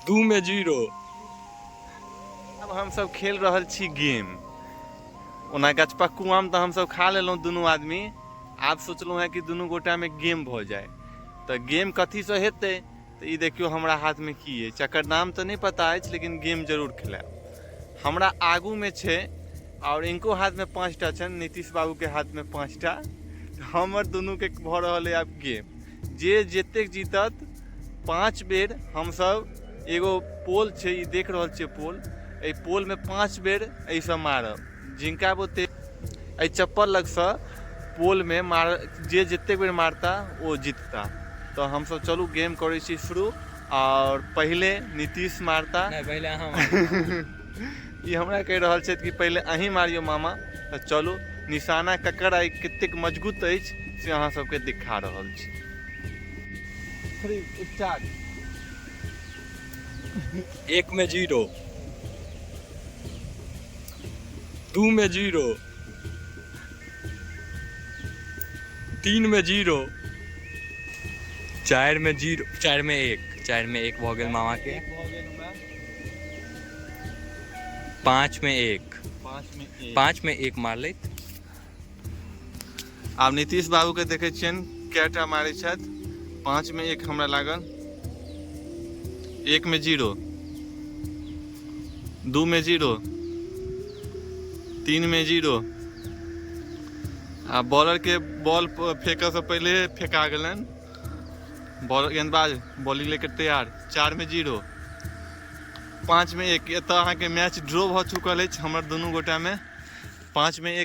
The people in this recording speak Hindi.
2-0। अब हम सब खेल रहल छी गेम। ओना गछपक्कू आम तो हम सब खा लेलहुँ दुनू आदमी। आब सोचलहुँ हैं कि दुनू गोटा में गेम भ जाए। तो गेम कथी से हेतै तो ई देखियो हमरा हाथ में की है। जकर नाम तो नहीं पता है लेकिन गेम जरूर खेलाब। हमरा आगू में छे और इनको हाथ में 5टा छन, नीतीश बाबू के हाथ में 5टा। हमर दुनू के भ रहल है आब गेम। जे जतेक जीतत 5 बेर हम सब एगो पोल छे, ई देख रहल छे पोल, ए पोल में 5 बेर ऐसा मारब। जिनका बोते ए चप्पल लग से पोल में मार, जे जितने बेर मारता वो जीतता। तो हम सब चलू गेम करे छी शुरू। और पहले नीतीश मारता नहीं पहले अहाँ ये हमरा कह रहल छे कि पहले अहीं मारियो मामा। तो चलू निशाना ककर आई कतेक मजबूत अछि से अहाँ सबके दिखा रहल छी। 3 स्टार्ट। 1-0। 2-0। 3-0। 4-0। 4-1। 4-1 भ गेल मामा के। 5-1। 5-1 मार लैत। आब नीतीश बाबू के देखे छियन कैटा मारे छथि। 5-1 हमरा लागल। 1-0। 2-0। 3-0। आ बॉलर के बॉल फेंक से पहले फेंका गलन। बॉलर गेंदबाज बॉलिंग लेके तैयार। 4-0। 5-1 एतऽ अहाँ के मैच ड्रॉ भ चुकल अछि हमर दुनू गोटा में। 5-1